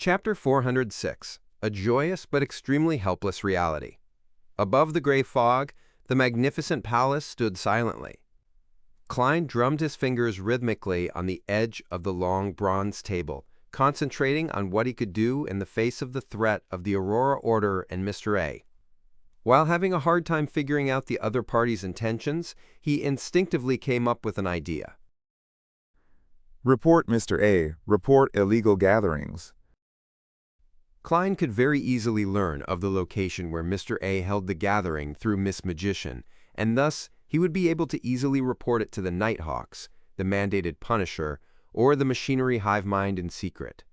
Chapter 406, A Joyous but Extremely Helpless Reality. Above the gray fog, the magnificent palace stood silently. Klein drummed his fingers rhythmically on the edge of the long bronze table, concentrating on what he could do in the face of the threat of the Aurora Order and Mr. A. While having a hard time figuring out the other party's intentions, he instinctively came up with an idea. Report Mr. A. Report illegal gatherings. Klein could very easily learn of the location where Mr. A held the gathering through Miss Magician, and thus he would be able to easily report it to the Nighthawks, the mandated Punisher, or the machinery hive mind in secret.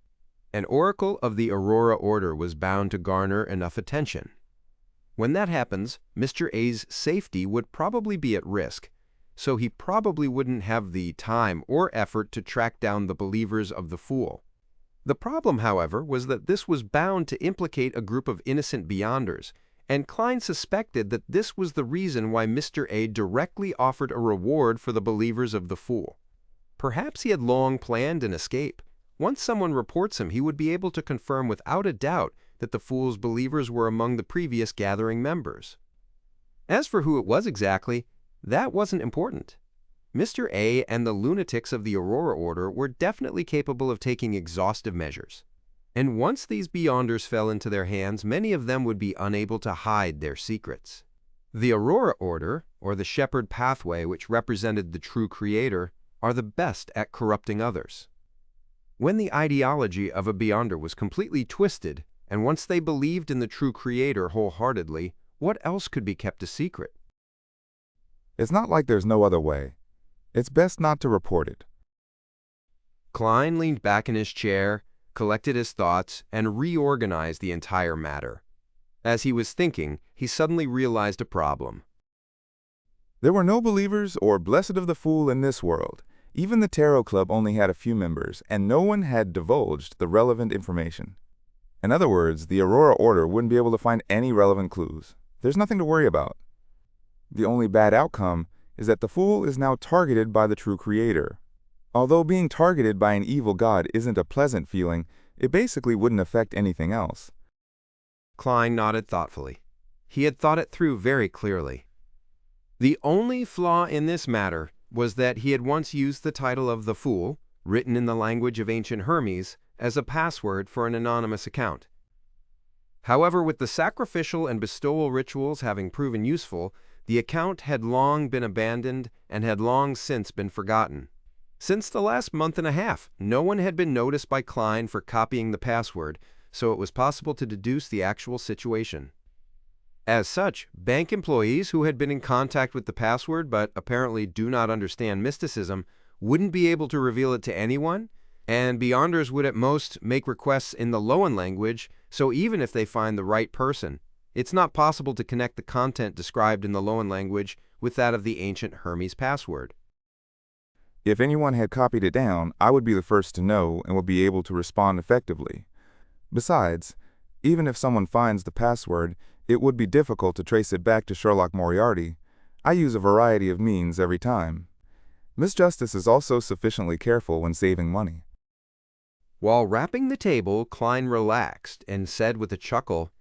An oracle of the Aurora Order was bound to garner enough attention. When that happens, Mr. A's safety would probably be at risk, so he probably wouldn't have the time or effort to track down the believers of the Fool. The problem, however, was that this was bound to implicate a group of innocent Beyonders, and Klein suspected that this was the reason why Mr. A directly offered a reward for the believers of the Fool. Perhaps he had long planned an escape. Once someone reports him, he would be able to confirm without a doubt that the Fool's believers were among the previous gathering members. As for who it was exactly, that wasn't important. Mr. A and the lunatics of the Aurora Order were definitely capable of taking exhaustive measures. And once these Beyonders fell into their hands, many of them would be unable to hide their secrets. The Aurora Order, or the Shepherd Pathway, which represented the true Creator, are the best at corrupting others. When the ideology of a Beyonder was completely twisted, and once they believed in the true Creator wholeheartedly, what else could be kept a secret? It's not like there's no other way. It's best not to report it. Klein leaned back in his chair, collected his thoughts, and reorganized the entire matter. As he was thinking, he suddenly realized a problem. There were no believers or blessed of the Fool in this world. Even the Tarot Club only had a few members, and no one had divulged the relevant information. In other words, the Aurora Order wouldn't be able to find any relevant clues. There's nothing to worry about. The only bad outcome is that the Fool is now targeted by the true Creator. Although being targeted by an evil god isn't a pleasant feeling, it basically wouldn't affect anything else. Klein nodded thoughtfully. He had thought it through very clearly. The only flaw in this matter was that he had once used the title of the Fool, written in the language of ancient Hermes, as a password for an anonymous account. However, with the sacrificial and bestowal rituals having proven useful, the account had long been abandoned and had long since been forgotten. Since the last month and a half, no one had been noticed by Klein for copying the password, so it was possible to deduce the actual situation. As such, bank employees who had been in contact with the password but apparently do not understand mysticism wouldn't be able to reveal it to anyone, and Beyonders would at most make requests in the Loan language, so even if they find the right person, it's not possible to connect the content described in the Loan language with that of the ancient Hermes password. If anyone had copied it down, I would be the first to know and would be able to respond effectively. Besides, even if someone finds the password, it would be difficult to trace it back to Sherlock Moriarty. I use a variety of means every time. Miss Justice is also sufficiently careful when saving money. While rapping the table, Klein relaxed and said with a chuckle,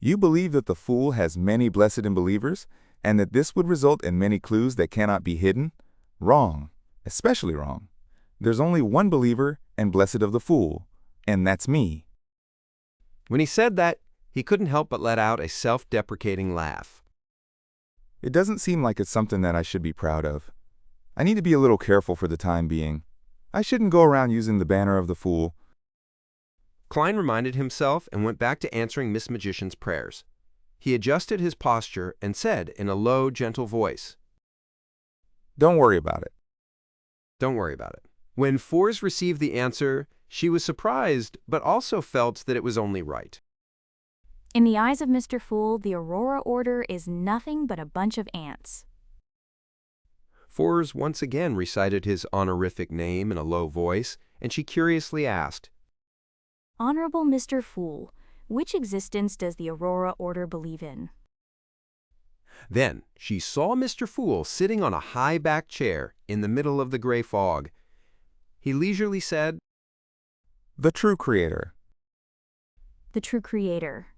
You believe that the Fool has many blessed and believers, and that this would result in many clues that cannot be hidden? Wrong, especially wrong. There's only one believer and blessed of the Fool, and that's me. When he said that, he couldn't help but let out a self-deprecating laugh. It doesn't seem like it's something that I should be proud of. I need to be a little careful for the time being. I shouldn't go around using the banner of the Fool. Klein reminded himself and went back to answering Miss Magician's prayers. He adjusted his posture and said in a low, gentle voice, Don't worry about it. Don't worry about it. When Fors received the answer, she was surprised, but also felt that it was only right. In the eyes of Mr. Fool, the Aurora Order is nothing but a bunch of ants. Fors once again recited his honorific name in a low voice, and she curiously asked, Honorable Mr. Fool, which existence does the Aurora Order believe in? Then she saw Mr. Fool sitting on a high-backed chair in the middle of the gray fog. He leisurely said, The true creator. The true creator.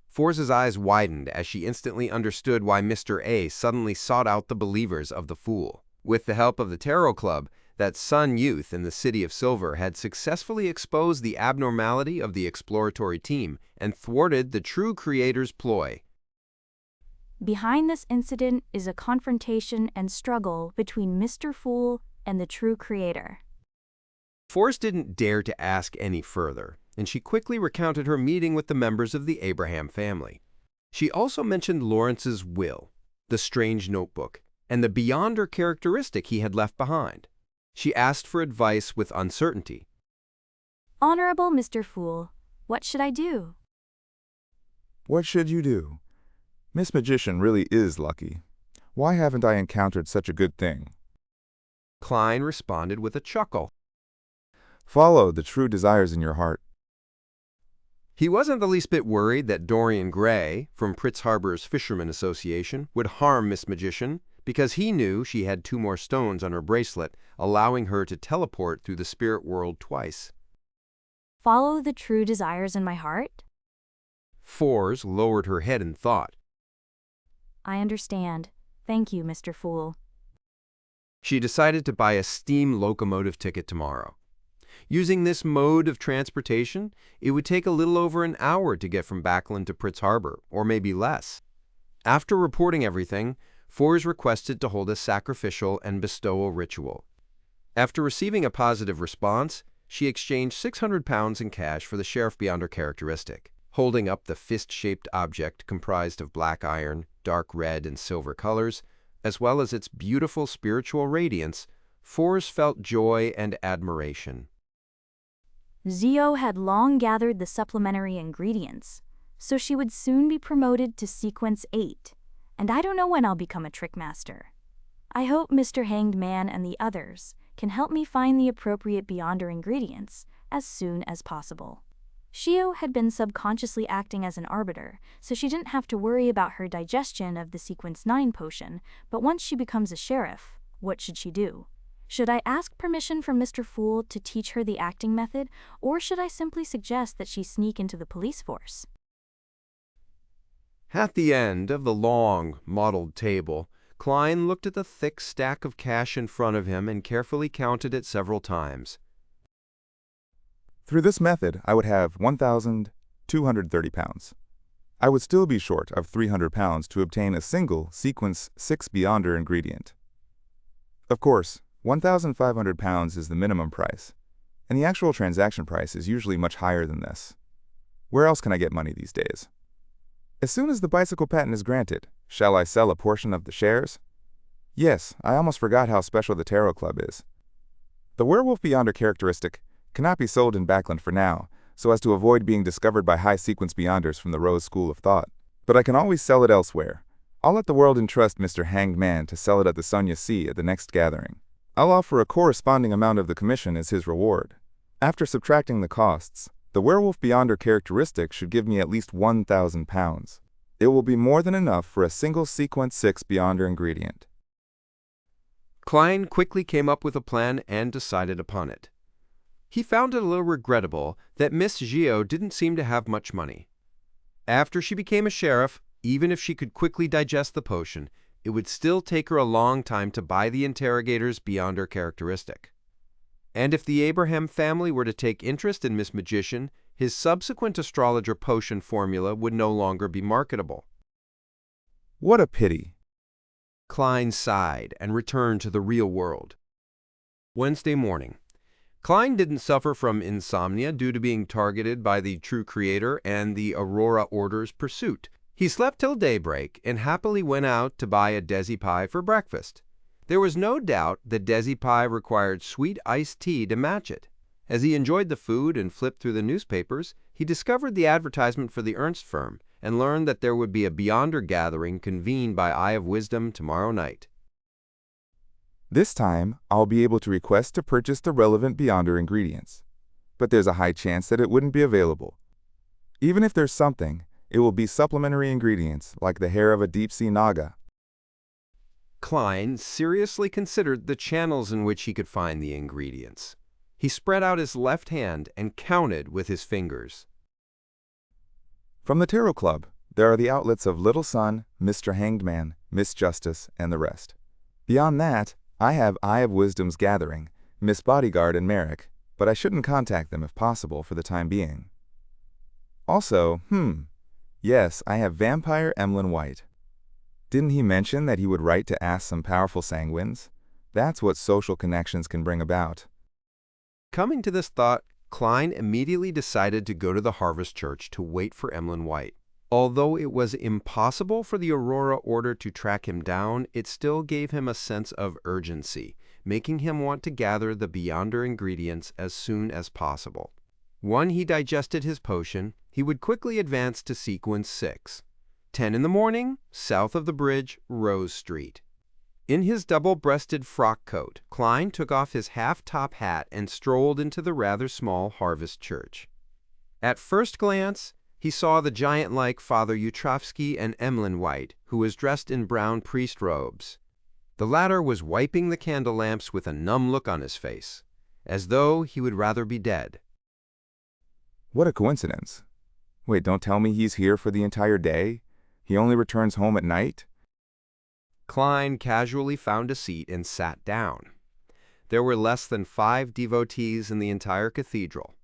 Force's eyes widened as she instantly understood why Mr. A suddenly sought out the believers of the Fool. With the help of the Tarot Club, that Sun youth in the City of Silver had successfully exposed the abnormality of the exploratory team and thwarted the true creator's ploy. Behind this incident is a confrontation and struggle between Mr. Fool and the true creator. Force didn't dare to ask any further, and she quickly recounted her meeting with the members of the Abraham family. She also mentioned Lawrence's will, the strange notebook, and the beyonder characteristic he had left behind. She asked for advice with uncertainty. Honorable Mr. Fool, what should I do? What should you do? Miss Magician really is lucky. Why haven't I encountered such a good thing? Klein responded with a chuckle. Follow the true desires in your heart. He wasn't the least bit worried that Dorian Gray, from Pritz Harbor's Fishermen Association, would harm Miss Magician, because he knew she had 2 more stones on her bracelet, allowing her to teleport through the spirit world twice. Follow the true desires in my heart? Force lowered her head in thought. I understand. Thank you, Mr. Fool. She decided to buy a steam locomotive ticket tomorrow. Using this mode of transportation, it would take a little over an hour to get from Backlund to Pritz Harbor, or maybe less. After reporting everything, Force requested to hold a sacrificial and bestowal ritual. After receiving a positive response, she exchanged £600 in cash for the Sheriff Beyonder characteristic. Holding up the fist-shaped object comprised of black iron, dark red and silver colors, as well as its beautiful spiritual radiance, Force felt joy and admiration. Zio had long gathered the supplementary ingredients, so she would soon be promoted to Sequence 8, and I don't know when I'll become a trick master. I hope Mr. Hanged Man and the others can help me find the appropriate Beyonder ingredients as soon as possible. Shio had been subconsciously acting as an arbiter, so she didn't have to worry about her digestion of the Sequence 9 potion, but once she becomes a sheriff, what should she do? Should I ask permission from Mr. Fool to teach her the acting method, or should I simply suggest that she sneak into the police force? At the end of the long, mottled table, Klein looked at the thick stack of cash in front of him and carefully counted it several times. Through this method, I would have £1,230. I would still be short of £300 to obtain a single Sequence 6 Beyonder ingredient. Of course, £1,500 is the minimum price, and the actual transaction price is usually much higher than this. Where else can I get money these days? As soon as the bicycle patent is granted, shall I sell a portion of the shares? Yes, I almost forgot how special the Tarot Club is. The Werewolf Beyonder characteristic cannot be sold in Backlund for now, so as to avoid being discovered by high-sequence Beyonders from the Rose School of Thought. But I can always sell it elsewhere. I'll let the world entrust Mr. Hanged Man to sell it at the Sonia Sea at the next gathering. I'll offer a corresponding amount of the commission as his reward. After subtracting the costs, the Werewolf Beyonder characteristic should give me at least £1,000. It will be more than enough for a single Sequence 6 Beyonder ingredient. Klein quickly came up with a plan and decided upon it. He found it a little regrettable that Miss Gio didn't seem to have much money. After she became a sheriff, even if she could quickly digest the potion, it would still take her a long time to buy the interrogator's Beyonder characteristic. And if the Abraham family were to take interest in Miss Magician, his subsequent astrologer potion formula would no longer be marketable. What a pity. Klein sighed and returned to the real world. Wednesday morning. Klein didn't suffer from insomnia due to being targeted by the true creator and the Aurora Order's pursuit. He slept till daybreak and happily went out to buy a Desi pie for breakfast. There was no doubt that Desi pie required sweet iced tea to match it. As he enjoyed the food and flipped through the newspapers, he discovered the advertisement for the Ernst firm and learned that there would be a Beyonder gathering convened by Eye of Wisdom tomorrow night. This time, I'll be able to request to purchase the relevant Beyonder ingredients, but there's a high chance that it wouldn't be available. Even if there's something, it will be supplementary ingredients like the hair of a deep-sea naga. Klein seriously considered the channels in which he could find the ingredients. He spread out his left hand and counted with his fingers. From the Tarot Club, there are the outlets of Little Sun, Mr. Hanged Man, Miss Justice, and the rest. Beyond that, I have Eye of Wisdom's Gathering, Miss Bodyguard, and Merrick, but I shouldn't contact them if possible for the time being. Also, yes, I have Vampire Emlyn White. Didn't he mention that he would write to ask some powerful sanguines? That's what social connections can bring about. Coming to this thought, Klein immediately decided to go to the Harvest Church to wait for Emlyn White. Although it was impossible for the Aurora Order to track him down, it still gave him a sense of urgency, making him want to gather the Beyonder ingredients as soon as possible. When he digested his potion, he would quickly advance to Sequence 6. 10 in the morning, south of the bridge, Rose Street. In his double-breasted frock coat, Klein took off his half-top hat and strolled into the rather small Harvest Church. At first glance, he saw the giant-like Father Yutrovsky and Emlyn White, who was dressed in brown priest robes. The latter was wiping the candle lamps with a numb look on his face, as though he would rather be dead. What a coincidence. Wait, don't tell me he's here for the entire day? He only returns home at night? Klein casually found a seat and sat down. There were less than 5 devotees in the entire cathedral.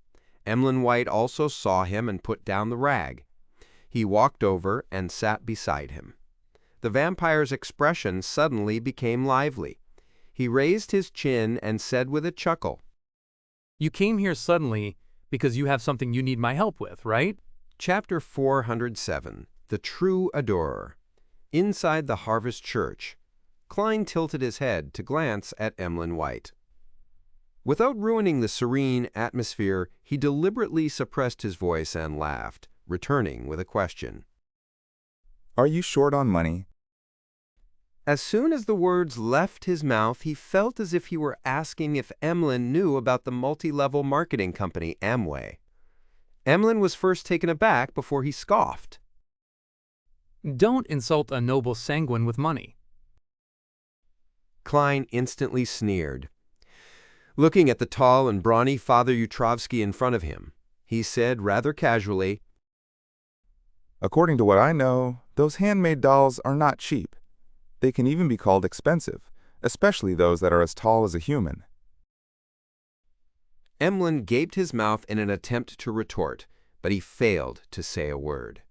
Emlyn White also saw him and put down the rag. He walked over and sat beside him. The vampire's expression suddenly became lively. He raised his chin and said with a chuckle, "You came here suddenly because you have something you need my help with, right?" Chapter 407, The True Adorer. Inside the Harvest Church, Klein tilted his head to glance at Emlyn White. Without ruining the serene atmosphere, he deliberately suppressed his voice and laughed, returning with a question. Are you short on money? As soon as the words left his mouth, he felt as if he were asking if Emlyn knew about the multi-level marketing company Amway. Emlyn was first taken aback before he scoffed. Don't insult a noble sanguine with money. Klein instantly sneered. Looking at the tall and brawny Father Yutrovsky in front of him, he said rather casually, According to what I know, those handmade dolls are not cheap. They can even be called expensive, especially those that are as tall as a human. Emlyn gaped his mouth in an attempt to retort, but he failed to say a word.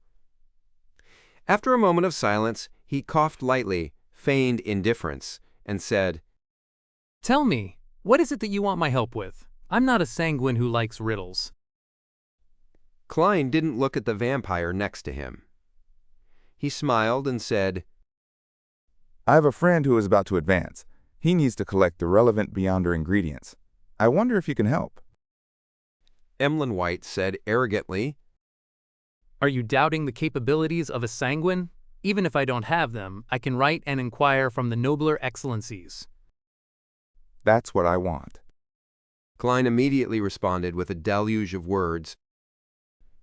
After a moment of silence, he coughed lightly, feigned indifference, and said, Tell me, what is it that you want my help with? I'm not a sanguine who likes riddles. Klein didn't look at the vampire next to him. He smiled and said, I have a friend who is about to advance. He needs to collect the relevant Beyonder ingredients. I wonder if you can help. Emlyn White said arrogantly, Are you doubting the capabilities of a sanguine? Even if I don't have them, I can write and inquire from the nobler excellencies. That's what I want. Klein immediately responded with a deluge of words.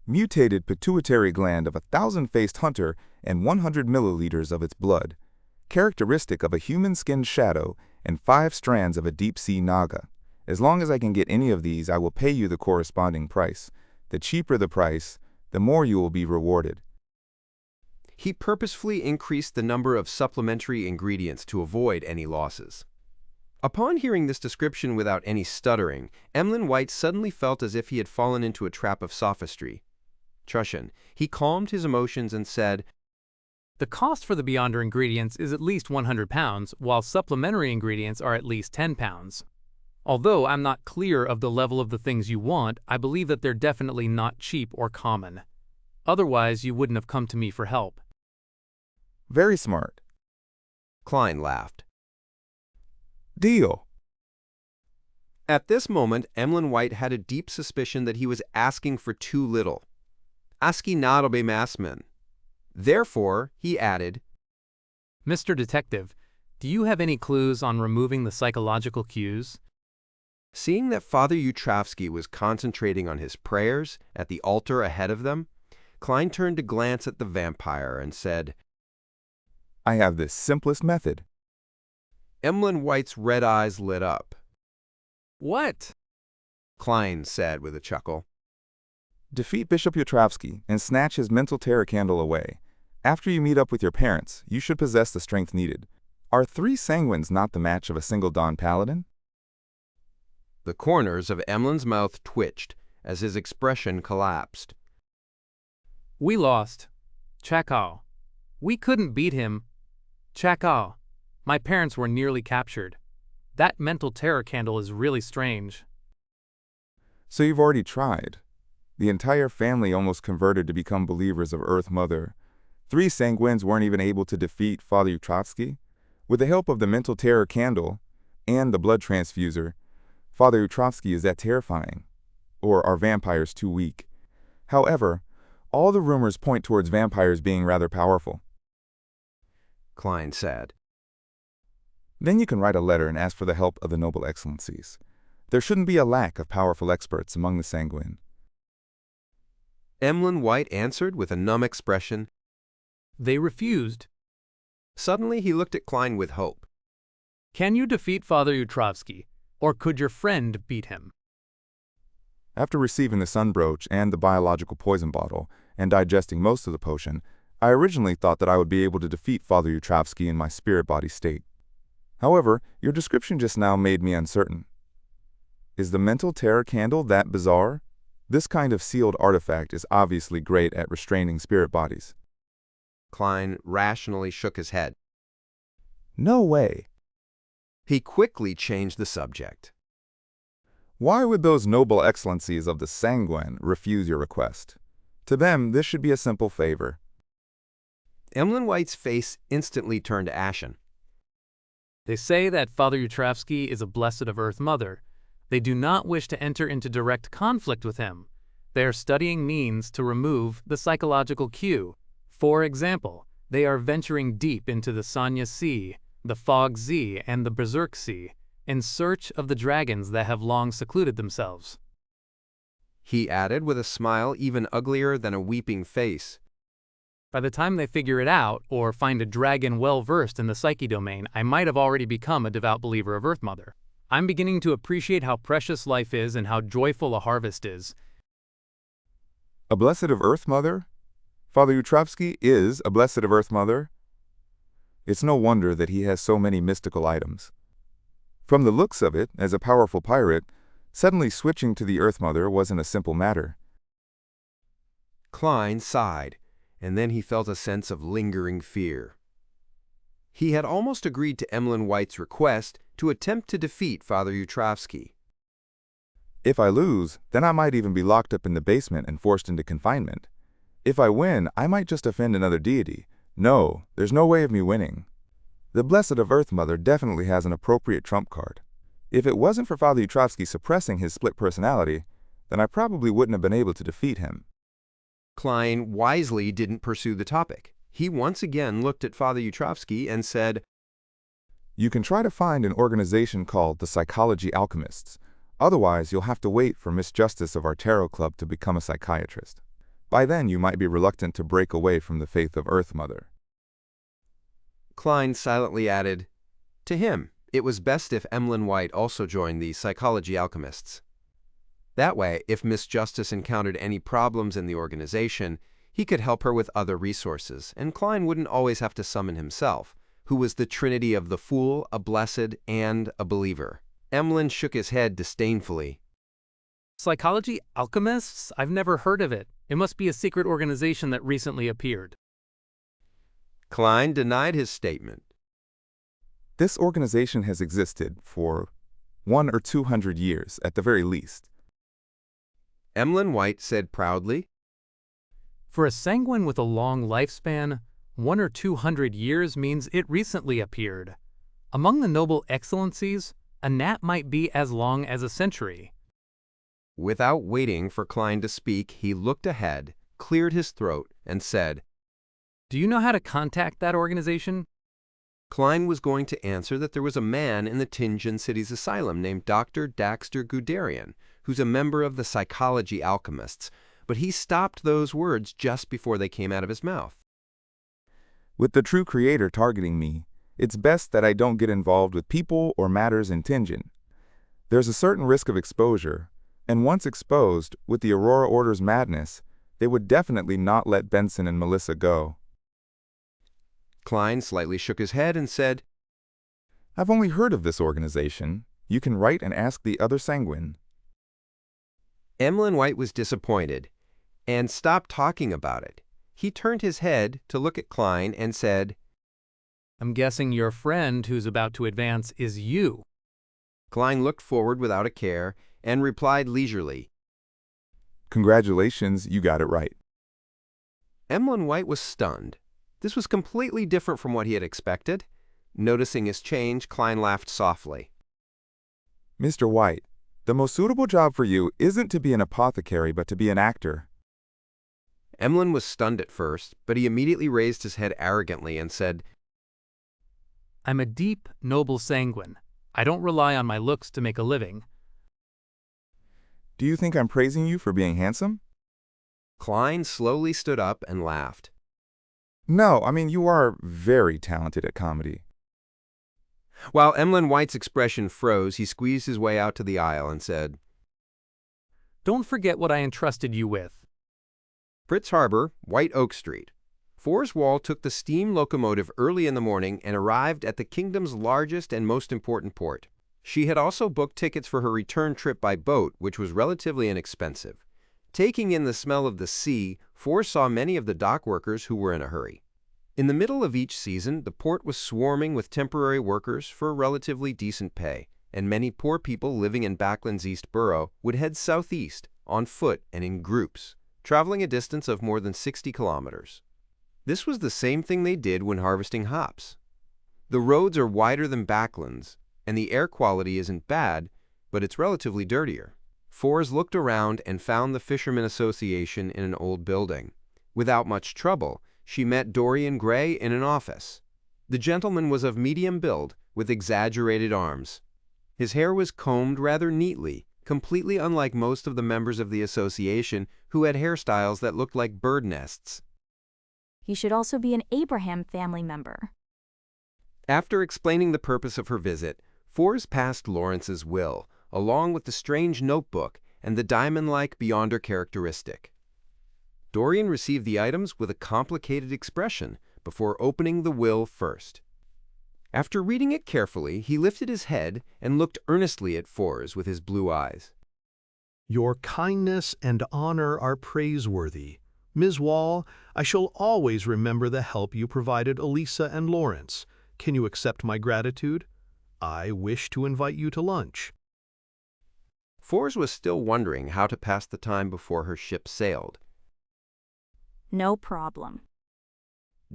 Mutated pituitary gland of a 1,000-faced hunter and 100 milliliters of its blood, characteristic of a human-skinned shadow and 5 strands of a deep-sea naga. As long as I can get any of these, I will pay you the corresponding price. The cheaper the price, the more you will be rewarded. He purposefully increased the number of supplementary ingredients to avoid any losses. Upon hearing this description without any stuttering, Emlyn White suddenly felt as if he had fallen into a trap of sophistry. Trushan, he calmed his emotions and said, The cost for the Beyonder ingredients is at least 100 pounds, while supplementary ingredients are at least 10 pounds. Although I'm not clear of the level of the things you want, I believe that they're definitely not cheap or common. Otherwise, you wouldn't have come to me for help. Very smart. Klein laughed. Deal. At this moment, Emlyn White had a deep suspicion that he was asking for too little. Aski nadobe masman. Therefore, he added, Mr. Detective, do you have any clues on removing the psychological cues? Seeing that Father Yutrovsky was concentrating on his prayers at the altar ahead of them, Klein turned to glance at the vampire and said, I have the simplest method. Emlyn White's red eyes lit up. What? Klein said with a chuckle. Defeat Bishop Yotrovsky and snatch his mental terror candle away. After you meet up with your parents, you should possess the strength needed. Are 3 sanguines not the match of a single Dawn Paladin? The corners of Emlyn's mouth twitched as his expression collapsed. We lost. Chakal. We couldn't beat him. Chakal. My parents were nearly captured. That mental terror candle is really strange. So you've already tried. The entire family almost converted to become believers of Earth Mother. 3 sanguines weren't even able to defeat Father Yotrovsky. With the help of the mental terror candle and the blood transfuser, Father Yotrovsky is that terrifying. Or are vampires too weak? However, all the rumors point towards vampires being rather powerful. Klein said. Then you can write a letter and ask for the help of the Noble Excellencies. There shouldn't be a lack of powerful experts among the sanguine. Emlyn White answered with a numb expression. They refused. Suddenly he looked at Klein with hope. Can you defeat Father Yotrovsky, or could your friend beat him? After receiving the sun brooch and the biological poison bottle, and digesting most of the potion, I originally thought that I would be able to defeat Father Yotrovsky in my spirit-body state. However, your description just now made me uncertain. Is the mental terror candle that bizarre? This kind of sealed artifact is obviously great at restraining spirit bodies. Klein rationally shook his head. No way. He quickly changed the subject. Why would those noble excellencies of the sanguine refuse your request? To them, this should be a simple favor. Emlyn White's face instantly turned ashen. They say that Father Yotrovsky is a blessed of Earth Mother. They do not wish to enter into direct conflict with him. They are studying means to remove the psychological cue. For example, they are venturing deep into the Sanya Sea, the Fog Sea, and the Berserk Sea, in search of the dragons that have long secluded themselves. He added with a smile even uglier than a weeping face. By the time they figure it out, or find a dragon well-versed in the psyche domain, I might have already become a devout believer of Earth Mother. I'm beginning to appreciate how precious life is and how joyful a harvest is. A blessed of Earth Mother? Father Yotrovsky is a blessed of Earth Mother? It's no wonder that he has so many mystical items. From the looks of it, as a powerful pirate, suddenly switching to the Earth Mother wasn't a simple matter. Klein sighed, and then he felt a sense of lingering fear. He had almost agreed to Emlyn White's request to attempt to defeat Father Yotrovsky. If I lose, then I might even be locked up in the basement and forced into confinement. If I win, I might just offend another deity. No, there's no way of me winning. The Blessed of Earth Mother definitely has an appropriate trump card. If it wasn't for Father Yotrovsky suppressing his split personality, then I probably wouldn't have been able to defeat him. Klein wisely didn't pursue the topic. He once again looked at Father Yotrovsky and said, You can try to find an organization called the Psychology Alchemists. Otherwise, you'll have to wait for Miss Justice of our tarot club to become a psychiatrist. By then, you might be reluctant to break away from the faith of Earth Mother. Klein silently added, To him, it was best if Emlyn White also joined the Psychology Alchemists. That way, if Miss Justice encountered any problems in the organization, he could help her with other resources, and Klein wouldn't always have to summon himself, who was the trinity of the fool, a blessed, and a believer. Emlyn shook his head disdainfully. Psychology Alchemists? I've never heard of it. It must be a secret organization that recently appeared. Klein denied his statement. This organization has existed for 100 or 200 years, at the very least. Emlyn White said proudly, For a sanguine with a long lifespan, 100 or 200 years means it recently appeared. Among the noble excellencies, a gnat might be as long as a century. Without waiting for Klein to speak, he looked ahead, cleared his throat, and said, Do you know how to contact that organization? Klein was going to answer that there was a man in the Tinjin City's asylum named Dr. Daxter Guderian, who's a member of the Psychology Alchemists, but he stopped those words just before they came out of his mouth. With the true creator targeting me, it's best that I don't get involved with people or matters in Tinjin. There's a certain risk of exposure, And once exposed, with the Aurora Order's madness, they would definitely not let Benson and Melissa go. Klein slightly shook his head and said, I've only heard of this organization. You can write and ask the other Sanguine. Emlyn White was disappointed and stopped talking about it. He turned his head to look at Klein and said, I'm guessing your friend who's about to advance is you. Klein looked forward without a care and replied leisurely, Congratulations, you got it right. Emlyn White was stunned. This was completely different from what he had expected. Noticing his change, Klein laughed softly. Mr. White, the most suitable job for you isn't to be an apothecary but to be an actor. Emlyn was stunned at first, but he immediately raised his head arrogantly and said, I'm a deep, noble sanguine. I don't rely on my looks to make a living. Do you think I'm praising you for being handsome? Klein slowly stood up and laughed. No, I mean you are very talented at comedy. While Emlyn White's expression froze, he squeezed his way out to the aisle and said, Don't forget what I entrusted you with. Fritz Harbor, White Oak Street. Forrest Wall took the steam locomotive early in the morning and arrived at the kingdom's largest and most important port. She had also booked tickets for her return trip by boat, which was relatively inexpensive. Taking in the smell of the sea, Forrest saw many of the dock workers who were in a hurry. In the middle of each season, the port was swarming with temporary workers for relatively decent pay, and many poor people living in Backland's East Borough would head southeast, on foot and in groups, traveling a distance of more than 60 kilometers. This was the same thing they did when harvesting hops. The roads are wider than Backland's, and the air quality isn't bad, but it's relatively dirtier. Forrest looked around and found the Fishermen Association in an old building. Without much trouble, she met Dorian Gray in an office. The gentleman was of medium build, with exaggerated arms. His hair was combed rather neatly, completely unlike most of the members of the association who had hairstyles that looked like bird nests. He should also be an Abraham family member. After explaining the purpose of her visit, Forrest passed Lawrence's will, along with the strange notebook and the diamond-like Beyonder characteristic. Dorian received the items with a complicated expression before opening the will first. After reading it carefully, he lifted his head and looked earnestly at Forrest with his blue eyes. Your kindness and honor are praiseworthy. Ms. Wall, I shall always remember the help you provided Elisa and Lawrence. Can you accept my gratitude? I wish to invite you to lunch. Forrest was still wondering how to pass the time before her ship sailed. No problem.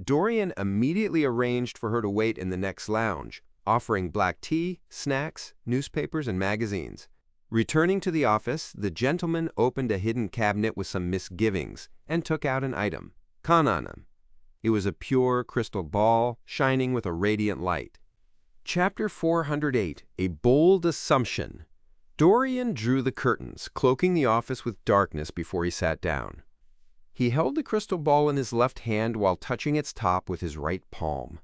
Dorian immediately arranged for her to wait in the next lounge, offering black tea, snacks, newspapers, and magazines. Returning to the office, the gentleman opened a hidden cabinet with some misgivings and took out an item, Kananam. It was a pure crystal ball, shining with a radiant light. Chapter 408, A Bold Assumption. Dorian drew the curtains, cloaking the office with darkness before he sat down. He held the crystal ball in his left hand while touching its top with his right palm.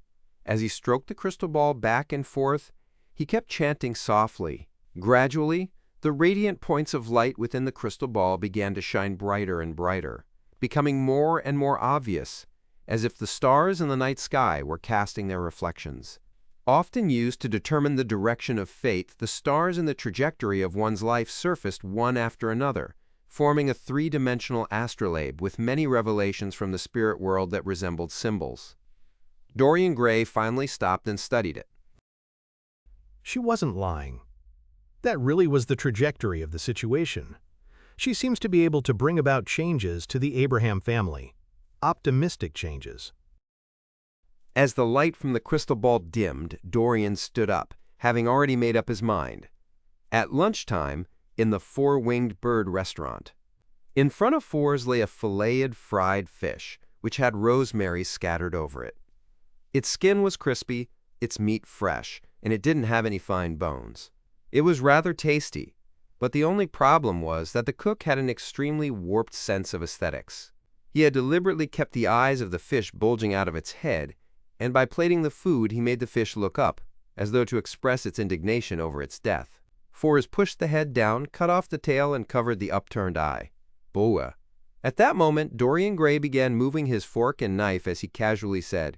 As he stroked the crystal ball back and forth, he kept chanting softly. Gradually, the radiant points of light within the crystal ball began to shine brighter and brighter, becoming more and more obvious, as if the stars in the night sky were casting their reflections. Often used to determine the direction of fate, the stars in the trajectory of one's life surfaced one after another, forming a three-dimensional astrolabe with many revelations from the spirit world that resembled symbols. Dorian Gray finally stopped and studied it. She wasn't lying. That really was the trajectory of the situation. She seems to be able to bring about changes to the Abraham family. Optimistic changes. As the light from the crystal ball dimmed, Dorian stood up, having already made up his mind. At lunchtime, in the Four-Winged Bird restaurant. In front of Forrest lay a filleted fried fish, which had rosemary scattered over it. Its skin was crispy, its meat fresh, and it didn't have any fine bones. It was rather tasty, but the only problem was that the cook had an extremely warped sense of aesthetics. He had deliberately kept the eyes of the fish bulging out of its head, and by plating the food he made the fish look up, as though to express its indignation over its death. Forrest pushed the head down, cut off the tail, and covered the upturned eye. Boa. At that moment, Dorian Gray began moving his fork and knife as he casually said,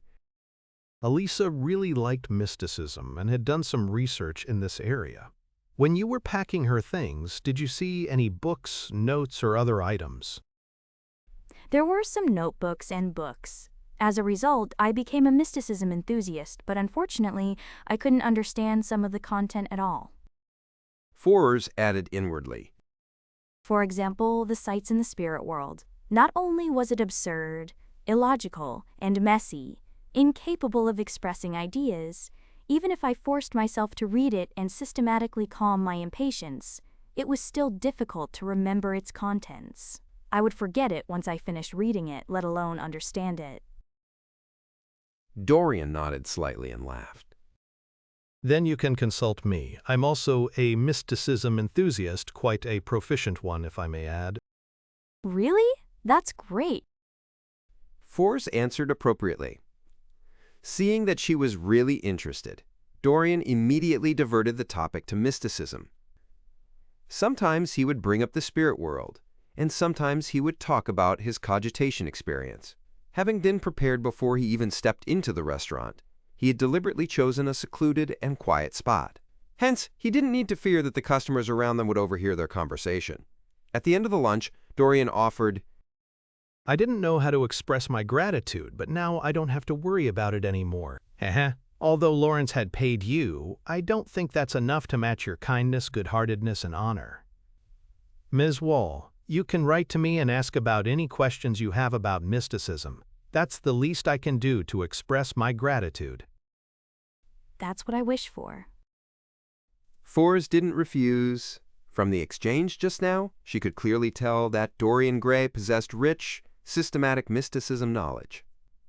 Elisa really liked mysticism and had done some research in this area. When you were packing her things, did you see any books, notes, or other items? There were some notebooks and books. As a result, I became a mysticism enthusiast, but unfortunately, I couldn't understand some of the content at all. Forrest added inwardly, For example, the sights in the spirit world. Not only was it absurd, illogical, and messy, incapable of expressing ideas, even if I forced myself to read it and systematically calm my impatience, it was still difficult to remember its contents. I would forget it once I finished reading it, let alone understand it. Dorian nodded slightly and laughed. Then you can consult me. I'm also a mysticism enthusiast, quite a proficient one, if I may add. Really? That's great. Forrest answered appropriately. Seeing that she was really interested, Dorian immediately diverted the topic to mysticism. Sometimes he would bring up the spirit world, and sometimes he would talk about his cogitation experience. Having been prepared before he even stepped into the restaurant, he had deliberately chosen a secluded and quiet spot. Hence, he didn't need to fear that the customers around them would overhear their conversation. At the end of the lunch, Dorian offered, I didn't know how to express my gratitude, but now I don't have to worry about it anymore. Heh. Although Lawrence had paid you, I don't think that's enough to match your kindness, good-heartedness, and honor. Ms. Wall, you can write to me and ask about any questions you have about mysticism. That's the least I can do to express my gratitude. That's what I wish for. Forrest didn't refuse. From the exchange just now, she could clearly tell that Dorian Gray possessed rich, systematic mysticism knowledge.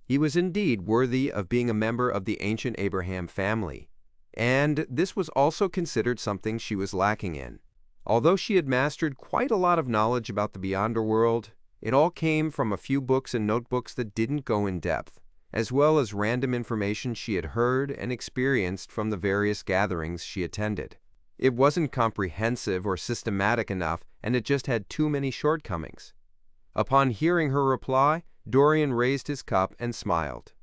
He was indeed worthy of being a member of the ancient Abraham family, and this was also considered something she was lacking in. Although she had mastered quite a lot of knowledge about the Beyonder world, it all came from a few books and notebooks that didn't go in depth, as well as random information she had heard and experienced from the various gatherings she attended. It wasn't comprehensive or systematic enough, and it just had too many shortcomings. Upon hearing her reply, Dorian raised his cup and smiled.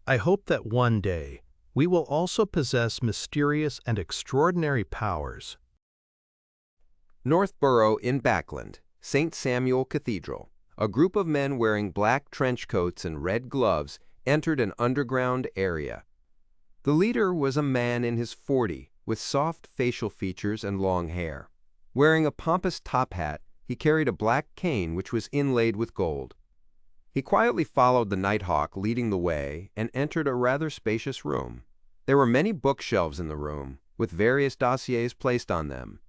I hope that one day we will also possess mysterious and extraordinary powers. Northborough in Backland, St. Samuel Cathedral. A group of men wearing black trench coats and red gloves entered an underground area. The leader was a man in his 40s, with soft facial features and long hair. Wearing a pompous top hat, he carried a black cane which was inlaid with gold. He quietly followed the Nighthawk leading the way and entered a rather spacious room. There were many bookshelves in the room, with various dossiers placed on them.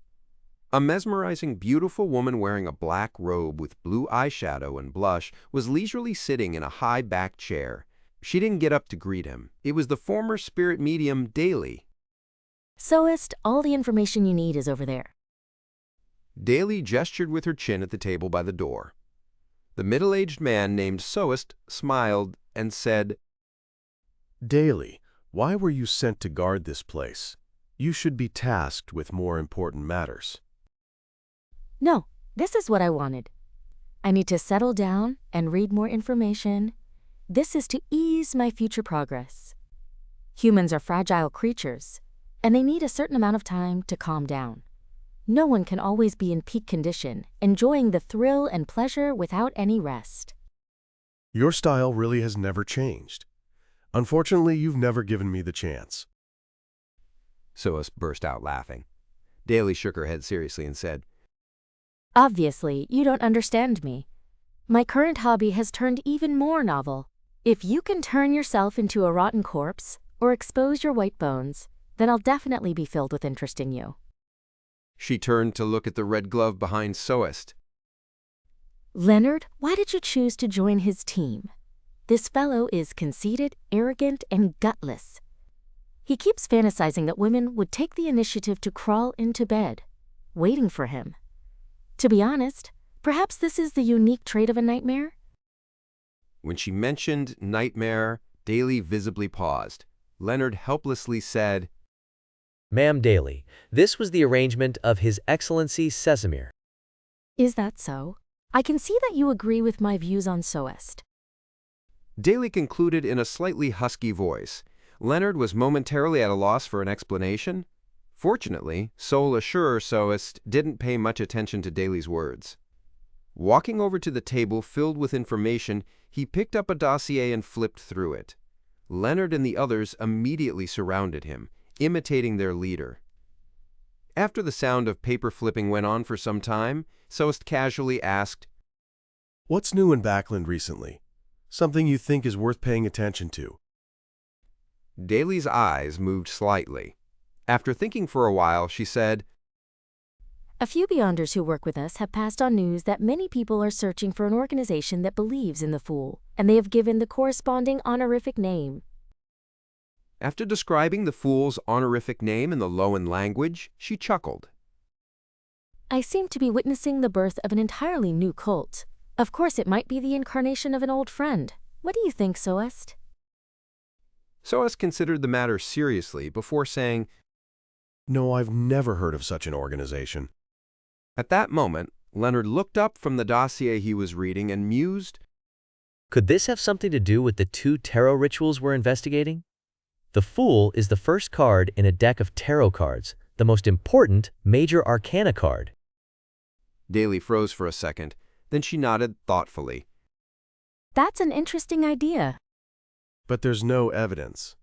A mesmerizing, beautiful woman wearing a black robe with blue eyeshadow and blush was leisurely sitting in a high-backed chair. She didn't get up to greet him. It was the former spirit medium, Daly. Soist, all the information you need is over there. Daly gestured with her chin at the table by the door. The middle-aged man named Soist smiled and said, Daly, why were you sent to guard this place? You should be tasked with more important matters. No, this is what I wanted. I need to settle down and read more information. This is to ease my future progress. Humans are fragile creatures, and they need a certain amount of time to calm down. No one can always be in peak condition, enjoying the thrill and pleasure without any rest. Your style really has never changed. Unfortunately, you've never given me the chance. Soist burst out laughing. Daly shook her head seriously and said, Obviously, you don't understand me. My current hobby has turned even more novel. If you can turn yourself into a rotten corpse or expose your white bones, then I'll definitely be filled with interest in you. She turned to look at the red glove behind Soist. Leonard, why did you choose to join his team? This fellow is conceited, arrogant, and gutless. He keeps fantasizing that women would take the initiative to crawl into bed, waiting for him. To be honest, perhaps this is the unique trait of a nightmare? When she mentioned nightmare, Daly visibly paused. Leonard helplessly said, Ma'am Daly, this was the arrangement of His Excellency Sesamir. Is that so? I can see that you agree with my views on Soest. Daly concluded in a slightly husky voice. Leonard was momentarily at a loss for an explanation. Fortunately, Sol Assure Soest didn't pay much attention to Daly's words. Walking over to the table filled with information, he picked up a dossier and flipped through it. Leonard and the others immediately surrounded him, imitating their leader. After the sound of paper flipping went on for some time, Soest casually asked, What's new in Backland recently? Something you think is worth paying attention to? Daly's eyes moved slightly. After thinking for a while, she said, A few Beyonders who work with us have passed on news that many people are searching for an organization that believes in the Fool, and they have given the corresponding honorific name. After describing the Fool's honorific name in the Loan language, she chuckled. I seem to be witnessing the birth of an entirely new cult. Of course, it might be the incarnation of an old friend. What do you think, Soest? Soest considered the matter seriously before saying, No, I've never heard of such an organization. At that moment, Leonard looked up from the dossier he was reading and mused, Could this have something to do with the 2 tarot rituals we're investigating? The Fool is the first card in a deck of tarot cards, the most important major arcana card. Daly froze for a second, then she nodded thoughtfully. That's an interesting idea. But there's no evidence.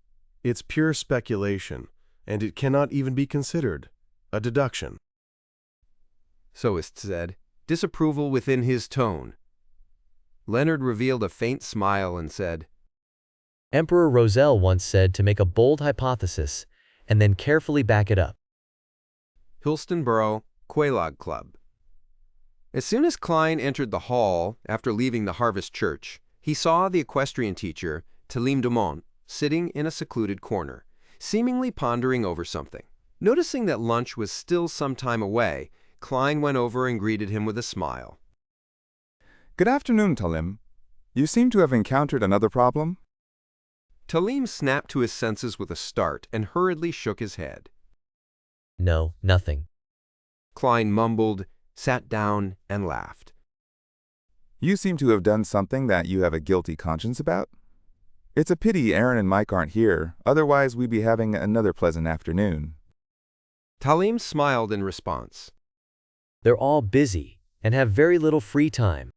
It's pure speculation, and it cannot even be considered a deduction. Soest said, disapproval within his tone. Leonard revealed a faint smile and said, Emperor Roselle once said to make a bold hypothesis and then carefully back it up. Hillstonborough Quelaag Club. As soon as Klein entered the hall after leaving the Harvest Church, he saw the equestrian teacher, Talim Dumont, sitting in a secluded corner, seemingly pondering over something. Noticing that lunch was still some time away, Klein went over and greeted him with a smile. Good afternoon, Talim. You seem to have encountered another problem? Talim snapped to his senses with a start and hurriedly shook his head. No, nothing. Klein mumbled, sat down, and laughed. You seem to have done something that you have a guilty conscience about? It's a pity Aaron and Mike aren't here, otherwise we'd be having another pleasant afternoon. Talim smiled in response. They're all busy and have very little free time.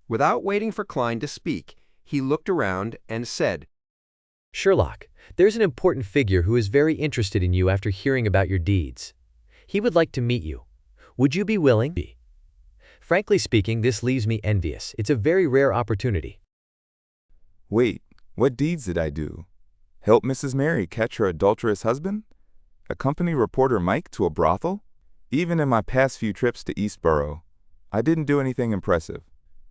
Without waiting for Klein to speak, he looked around and said, Sherlock, there's an important figure who is very interested in you after hearing about your deeds. He would like to meet you. Would you be willing? Frankly speaking, this leaves me envious. It's a very rare opportunity. Wait, what deeds did I do? Help Mrs. Mary catch her adulterous husband? Accompany reporter Mike to a brothel? Even in my past few trips to Eastborough, I didn't do anything impressive.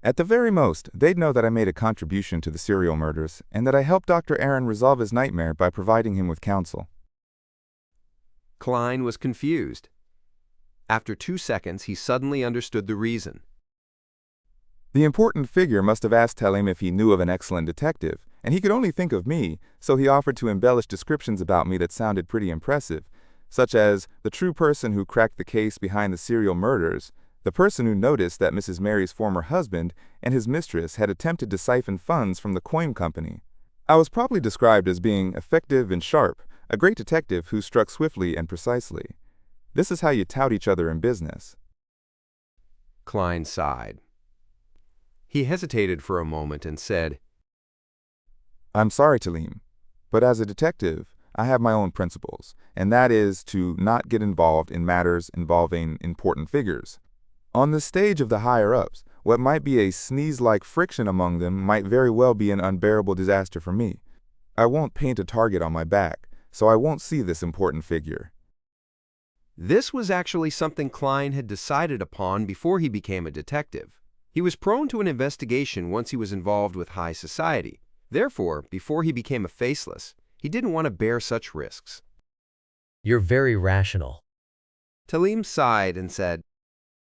At the very most, they'd know that I made a contribution to the serial murders and that I helped Dr. Aaron resolve his nightmare by providing him with counsel. Klein was confused. After 2 seconds, he suddenly understood the reason. The important figure must have asked Talim if he knew of an excellent detective, and he could only think of me, so he offered to embellish descriptions about me that sounded pretty impressive, such as the true person who cracked the case behind the serial murders, the person who noticed that Mrs. Mary's former husband and his mistress had attempted to siphon funds from the coin company. I was probably described as being effective and sharp, a great detective who struck swiftly and precisely. This is how you tout each other in business. Klein sighed. He hesitated for a moment and said, I'm sorry, Talim, but as a detective, I have my own principles, and that is to not get involved in matters involving important figures. On the stage of the higher-ups, what might be a sneeze-like friction among them might very well be an unbearable disaster for me. I won't paint a target on my back, so I won't see this important figure. This was actually something Klein had decided upon before he became a detective. He was prone to an investigation once he was involved with high society. Therefore, before he became a faceless, he didn't want to bear such risks. You're very rational. Talim sighed and said,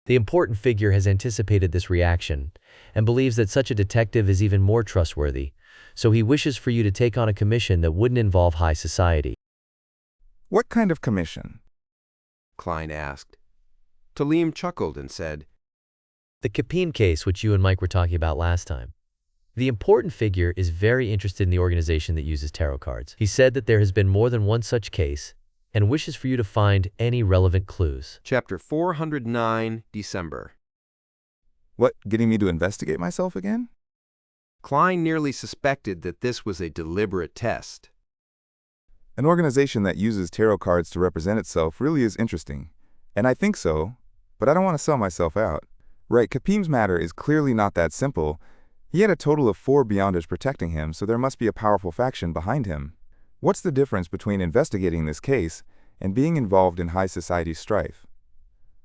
The important figure has anticipated this reaction and believes that such a detective is even more trustworthy, so he wishes for you to take on a commission that wouldn't involve high society. What kind of commission? Klein asked. Talim chuckled and said, The Capim case, which you and Mike were talking about last time. The important figure is very interested in the organization that uses tarot cards. He said that there has been more than one such case and wishes for you to find any relevant clues. Chapter 409, December. What, getting me to investigate myself again? Klein nearly suspected that this was a deliberate test. An organization that uses tarot cards to represent itself really is interesting. And I think so, but I don't want to sell myself out. Right, Capim's matter is clearly not that simple. He had a total of 4 Beyonders protecting him, so there must be a powerful faction behind him. What's the difference between investigating this case and being involved in high society strife?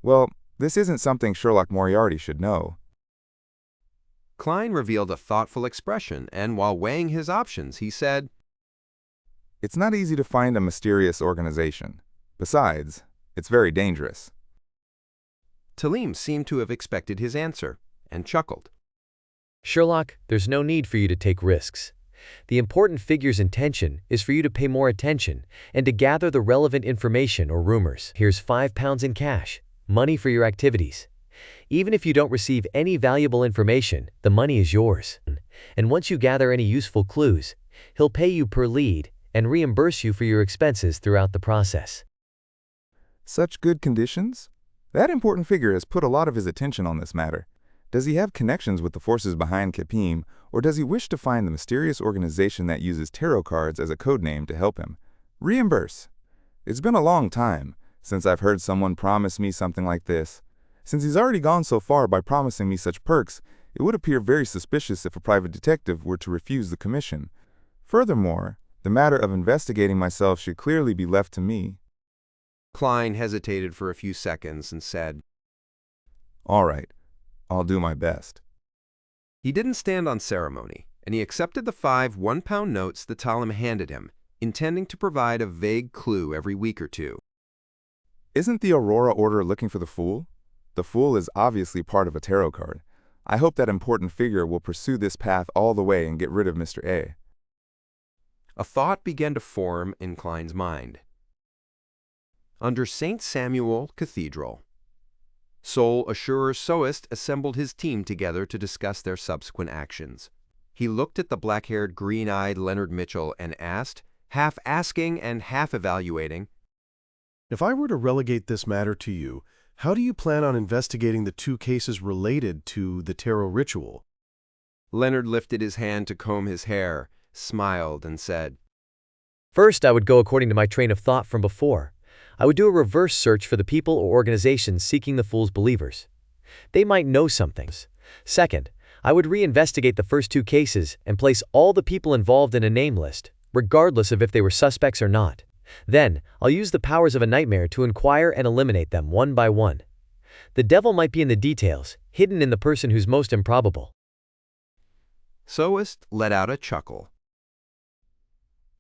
Well, this isn't something Sherlock Moriarty should know. Klein revealed a thoughtful expression, and while weighing his options, he said, It's not easy to find a mysterious organization. Besides, it's very dangerous. Talim seemed to have expected his answer, and chuckled. Sherlock, there's no need for you to take risks. The important figure's intention is for you to pay more attention and to gather the relevant information or rumors. Here's £5 in cash, money for your activities. Even if you don't receive any valuable information, the money is yours. And once you gather any useful clues, he'll pay you per lead and reimburse you for your expenses throughout the process. Such good conditions? That important figure has put a lot of his attention on this matter. Does he have connections with the forces behind Capim, or does he wish to find the mysterious organization that uses tarot cards as a codename to help him? Reimburse. It's been a long time since I've heard someone promise me something like this. Since he's already gone so far by promising me such perks, it would appear very suspicious if a private detective were to refuse the commission. Furthermore, the matter of investigating myself should clearly be left to me. Klein hesitated for a few seconds and said, All right, I'll do my best. He didn't stand on ceremony, and he accepted the 5 one-pound notes that Talim handed him, intending to provide a vague clue every week or two. Isn't the Aurora Order looking for the Fool? The Fool is obviously part of a tarot card. I hope that important figure will pursue this path all the way and get rid of Mr. A. A thought began to form in Klein's mind. Under St. Samuel Cathedral, Soul Assurer Soist assembled his team together to discuss their subsequent actions. He looked at the black-haired, green-eyed Leonard Mitchell and asked, half asking and half evaluating, If I were to relegate this matter to you, how do you plan on investigating the 2 cases related to the tarot ritual? Leonard lifted his hand to comb his hair, smiled, and said, First, I would go according to my train of thought from before. I would do a reverse search for the people or organizations seeking the Fool's believers. They might know something. Second, I would reinvestigate the first 2 cases and place all the people involved in a name list, regardless of if they were suspects or not. Then, I'll use the powers of a nightmare to inquire and eliminate them one by one. The devil might be in the details, hidden in the person who's most improbable. Soist let out a chuckle.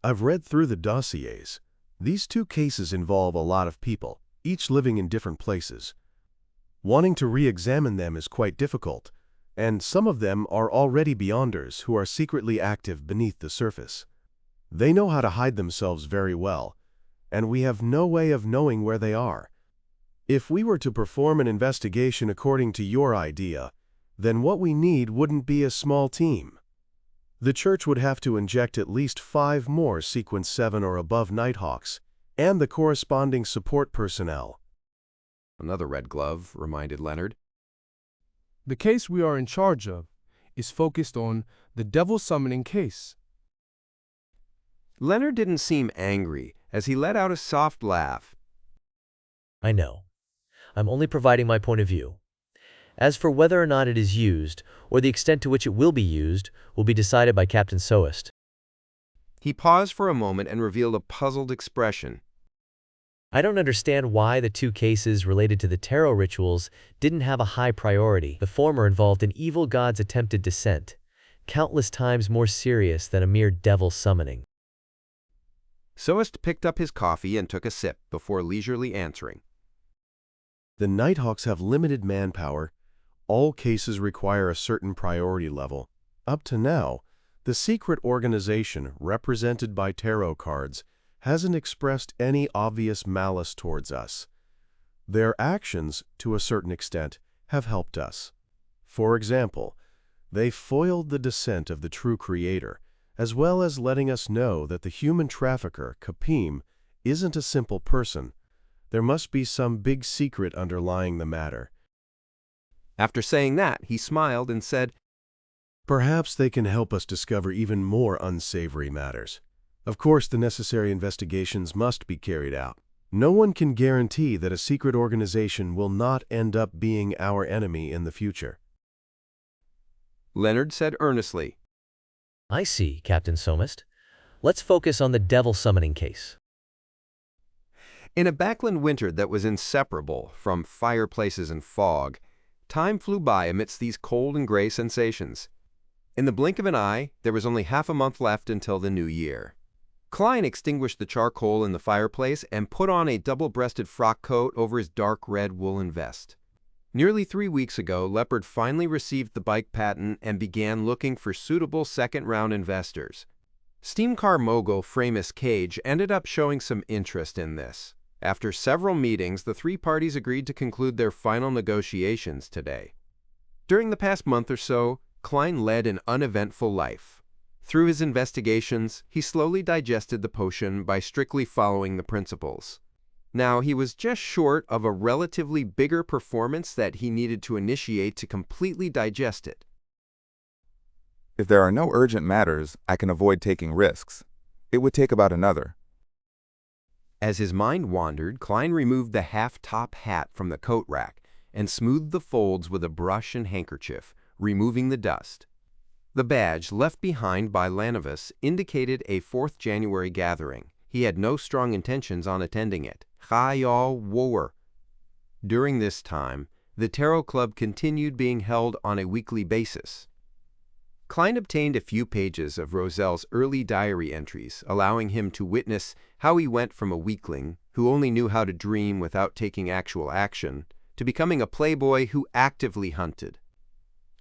I've read through the dossiers. These 2 cases involve a lot of people, each living in different places. Wanting to re-examine them is quite difficult, and some of them are already Beyonders who are secretly active beneath the surface. They know how to hide themselves very well, and we have no way of knowing where they are. If we were to perform an investigation according to your idea, then what we need wouldn't be a small team. The Church would have to inject at least 5 more Sequence 7 or above Nighthawks, and the corresponding support personnel. Another red glove reminded Leonard. The case we are in charge of is focused on the devil summoning case. Leonard didn't seem angry as he let out a soft laugh. I know. I'm only providing my point of view. As for whether or not it is used, or the extent to which it will be used, will be decided by Captain Soist. He paused for a moment and revealed a puzzled expression. I don't understand why the 2 cases related to the tarot rituals didn't have a high priority. The former involved an evil god's attempted descent, countless times more serious than a mere devil summoning. Soist picked up his coffee and took a sip before leisurely answering. The Nighthawks have limited manpower. All cases require a certain priority level. Up to now, the secret organization, represented by tarot cards, hasn't expressed any obvious malice towards us. Their actions, to a certain extent, have helped us. For example, they foiled the descent of the true creator, as well as letting us know that the human trafficker, Kapim, isn't a simple person. There must be some big secret underlying the matter. After saying that, he smiled and said, Perhaps they can help us discover even more unsavory matters. Of course, the necessary investigations must be carried out. No one can guarantee that a secret organization will not end up being our enemy in the future. Leonard said earnestly, I see, Captain Somist. Let's focus on the devil summoning case. In a backland winter that was inseparable from fireplaces and fog, time flew by amidst these cold and gray sensations. In the blink of an eye, there was only half a month left until the new year. Klein extinguished the charcoal in the fireplace and put on a double-breasted frock coat over his dark red woolen vest. Nearly 3 weeks ago, Leopard finally received the bike patent and began looking for suitable second-round investors. Steam car mogul Framis Cage ended up showing some interest in this. After several meetings, the three parties agreed to conclude their final negotiations today. During the past month or so, Klein led an uneventful life. Through his investigations, he slowly digested the potion by strictly following the principles. Now, he was just short of a relatively bigger performance that he needed to initiate to completely digest it. If there are no urgent matters, I can avoid taking risks. It would take about another. As his mind wandered, Klein removed the half-top hat from the coat rack and smoothed the folds with a brush and handkerchief, removing the dust. The badge left behind by Lanovis indicated a 4th January gathering. He had no strong intentions on attending it. During this time, the Tarot Club continued being held on a weekly basis. Klein obtained a few pages of Roselle's early diary entries, allowing him to witness how he went from a weakling who only knew how to dream without taking actual action to becoming a playboy who actively hunted.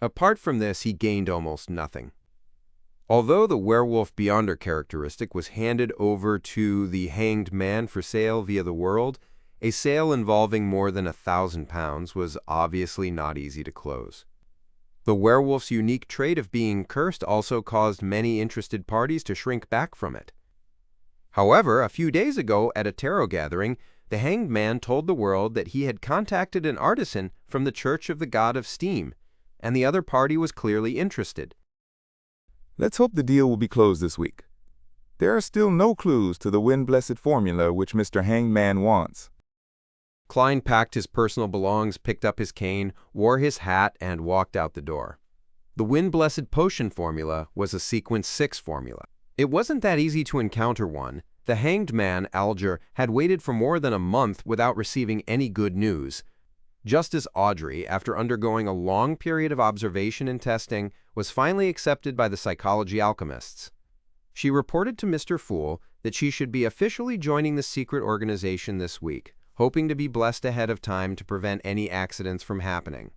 Apart from this, he gained almost nothing. Although the werewolf beyonder characteristic was handed over to the hanged man for sale via the world, a sale involving more than £1,000 was obviously not easy to close. The werewolf's unique trait of being cursed also caused many interested parties to shrink back from it. However, a few days ago at a tarot gathering, the hanged man told the world that he had contacted an artisan from the Church of the God of Steam, and the other party was clearly interested. Let's hope the deal will be closed this week. There are still no clues to the wind-blessed formula which Mr. Hangman wants. Klein packed his personal belongings, picked up his cane, wore his hat, and walked out the door. The wind-blessed potion formula was a sequence 6 formula. It wasn't that easy to encounter one. The hanged man, Alger, had waited for more than a month without receiving any good news. Just as Audrey, after undergoing a long period of observation and testing, was finally accepted by the psychology alchemists. She reported to Mr. Fool that she should be officially joining the secret organization this week, hoping to be blessed ahead of time to prevent any accidents from happening.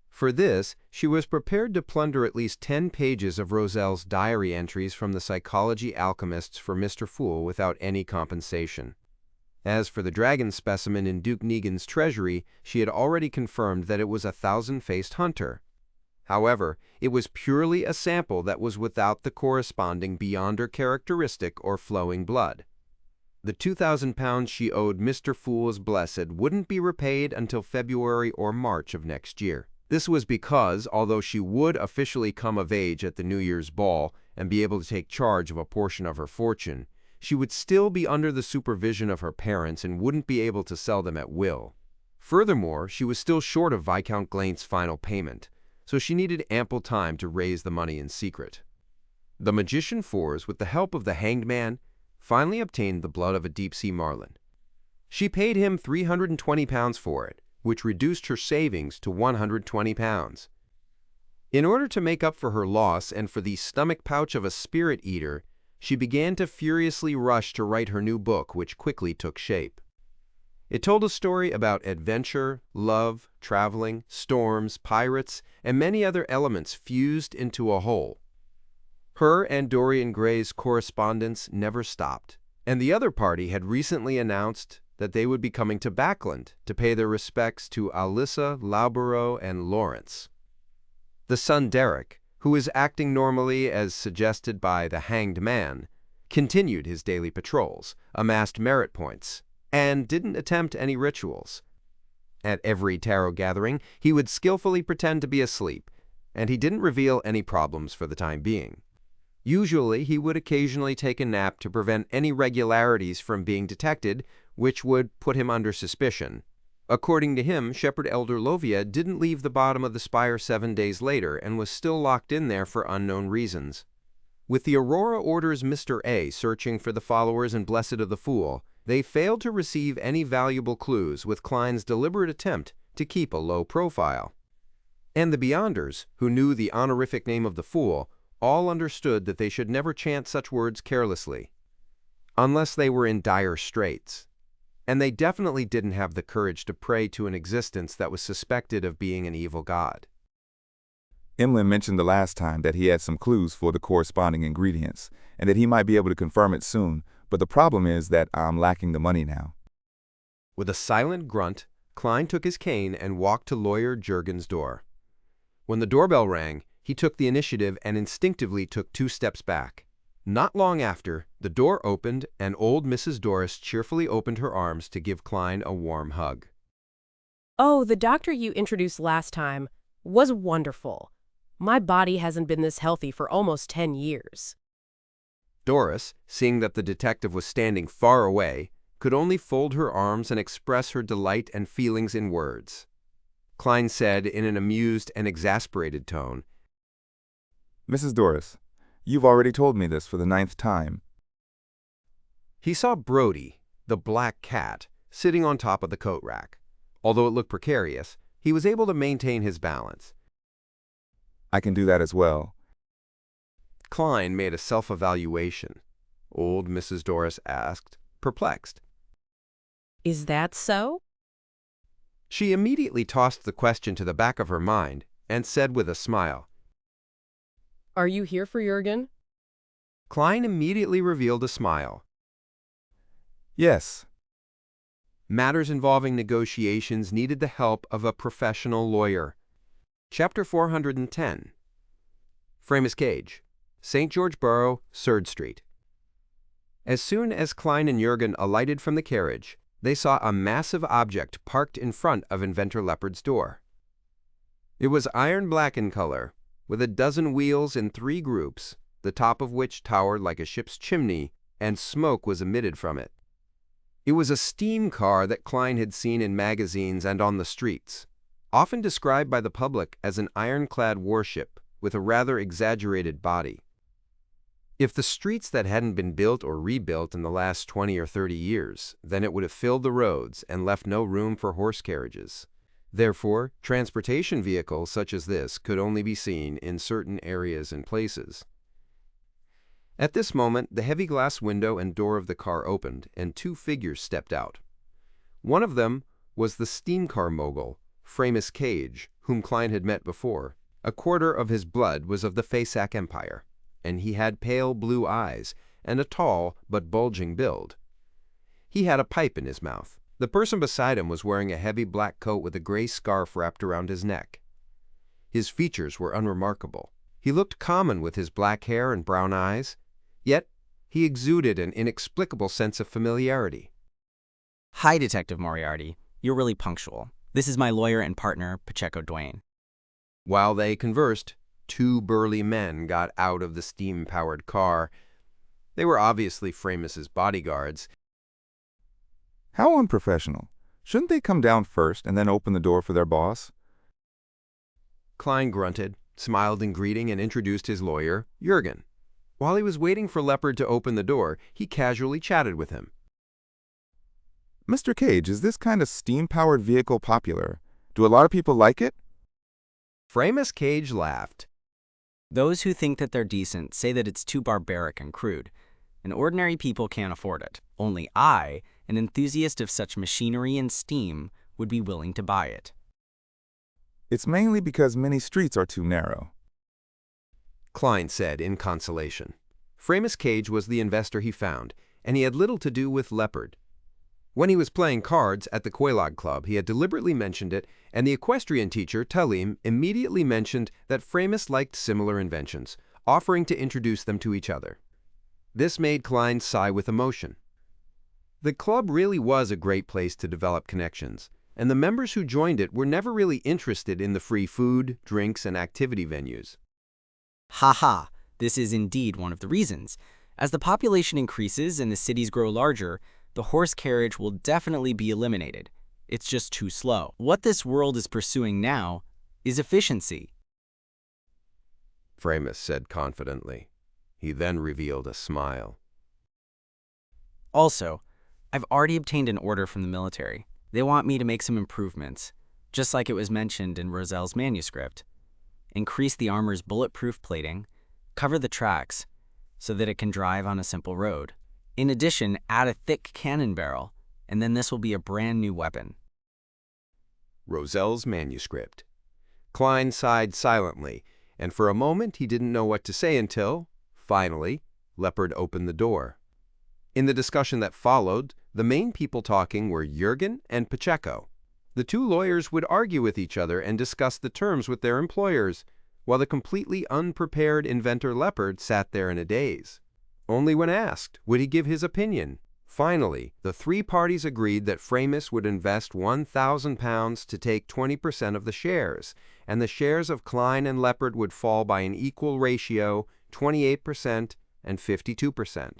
For this, she was prepared to plunder at least 10 pages of Roselle's diary entries from the psychology alchemists for Mr. Fool without any compensation. As for the dragon specimen in Duke Negan's treasury, she had already confirmed that it was a 1,000-faced hunter. However, it was purely a sample that was without the corresponding beyonder characteristic or flowing blood. The £2,000 she owed Mr. Fool's Blessed wouldn't be repaid until February or March of next year. This was because, although she would officially come of age at the New Year's ball and be able to take charge of a portion of her fortune, she would still be under the supervision of her parents and wouldn't be able to sell them at will. Furthermore, she was still short of Viscount Glaint's final payment, so she needed ample time to raise the money in secret. The magician Fours, with the help of the hanged man, finally obtained the blood of a deep-sea marlin. She paid him £320 for it, which reduced her savings to £120. In order to make up for her loss and for the stomach pouch of a spirit eater, she began to furiously rush to write her new book, which quickly took shape. It told a story about adventure, love, traveling, storms, pirates, and many other elements fused into a whole. Her and Dorian Gray's correspondence never stopped, and the other party had recently announced that they would be coming to Backland to pay their respects to Alyssa, Laubero, and Lawrence. The son Derek, who was acting normally as suggested by the hanged man, continued his daily patrols, amassed merit points, and didn't attempt any rituals. At every tarot gathering, he would skillfully pretend to be asleep, and he didn't reveal any problems for the time being. Usually, he would occasionally take a nap to prevent any irregularities from being detected, which would put him under suspicion. According to him, Shepherd Elder Lovia didn't leave the bottom of the spire 7 days later and was still locked in there for unknown reasons. With the Aurora Order's Mr. A searching for the followers and Blessed of the Fool, they failed to receive any valuable clues with Klein's deliberate attempt to keep a low profile. And the Beyonders, who knew the honorific name of the Fool, all understood that they should never chant such words carelessly, unless they were in dire straits. And they definitely didn't have the courage to pray to an existence that was suspected of being an evil god. Emlyn mentioned the last time that he had some clues for the corresponding ingredients, and that he might be able to confirm it soon, but the problem is that I'm lacking the money now. With a silent grunt, Klein took his cane and walked to Lawyer Juergen's door. When the doorbell rang, he took the initiative and instinctively took 2 steps back. Not long after, the door opened and old Mrs. Doris cheerfully opened her arms to give Klein a warm hug. Oh, the doctor you introduced last time was wonderful. My body hasn't been this healthy for almost 10 years. Doris, seeing that the detective was standing far away, could only fold her arms and express her delight and feelings in words. Klein said in an amused and exasperated tone, Mrs. Doris, you've already told me this for the 9th time. He saw Brody, the black cat, sitting on top of the coat rack. Although it looked precarious, he was able to maintain his balance. I can do that as well. Klein made a self-evaluation. Old Mrs. Doris asked, perplexed. Is that so? She immediately tossed the question to the back of her mind and said with a smile, Are you here for Juergen? Klein immediately revealed a smile. Yes. Matters involving negotiations needed the help of a professional lawyer. Chapter 410. Framis Cage, St. George Borough, Surd Street. As soon as Klein and Juergen alighted from the carriage, they saw a massive object parked in front of Inventor Leopard's door. It was iron-black in color, with a dozen wheels in 3 groups, the top of which towered like a ship's chimney, and smoke was emitted from it. It was a steam car that Klein had seen in magazines and on the streets, often described by the public as an ironclad warship with a rather exaggerated body. If the streets that hadn't been built or rebuilt in the last 20 or 30 years, then it would have filled the roads and left no room for horse carriages. Therefore, transportation vehicles such as this could only be seen in certain areas and places. At this moment, the heavy glass window and door of the car opened, and 2 figures stepped out. One of them was the steam car mogul, Framis Cage, whom Klein had met before. A quarter of his blood was of the Fasak Empire, and he had pale blue eyes and a tall but bulging build. He had a pipe in his mouth. The person beside him was wearing a heavy black coat with a gray scarf wrapped around his neck. His features were unremarkable. He looked common with his black hair and brown eyes, yet he exuded an inexplicable sense of familiarity. Hi, Detective Moriarty. You're really punctual. This is my lawyer and partner, Pacheco Duane. While they conversed, 2 burly men got out of the steam-powered car. They were obviously Framis's bodyguards. How unprofessional. Shouldn't they come down first and then open the door for their boss? Klein grunted, smiled in greeting, and introduced his lawyer, Juergen. While he was waiting for Leopard to open the door, he casually chatted with him. Mr. Cage, is this kind of steam-powered vehicle popular? Do a lot of people like it? Framis Cage laughed. Those who think that they're decent say that it's too barbaric and crude, and ordinary people can't afford it. Only I, an enthusiast of such machinery and steam, would be willing to buy it. It's mainly because many streets are too narrow, Klein said in consolation. Framis Cage was the investor he found, and he had little to do with Leopard. When he was playing cards at the Quelaag Club, he had deliberately mentioned it, and the equestrian teacher, Talim, immediately mentioned that Framis liked similar inventions, offering to introduce them to each other. This made Klein sigh with emotion. The club really was a great place to develop connections, and the members who joined it were never really interested in the free food, drinks, and activity venues. Haha, this is indeed one of the reasons. As the population increases and the cities grow larger, the horse carriage will definitely be eliminated. It's just too slow. What this world is pursuing now is efficiency. Framis said confidently. He then revealed a smile. Also, I've already obtained an order from the military. They want me to make some improvements, just like it was mentioned in Roselle's manuscript. Increase the armor's bulletproof plating, cover the tracks, so that it can drive on a simple road. In addition, add a thick cannon barrel, and then this will be a brand new weapon. Roselle's manuscript. Klein sighed silently, and for a moment he didn't know what to say until, finally, Leopard opened the door. In the discussion that followed, the main people talking were Jürgen and Pacheco. The two lawyers would argue with each other and discuss the terms with their employers, while the completely unprepared inventor Leopard sat there in a daze. Only when asked would he give his opinion. Finally, the three parties agreed that Framis would invest £1,000 to take 20% of the shares, and the shares of Klein and Leopard would fall by an equal ratio, 28% and 52%.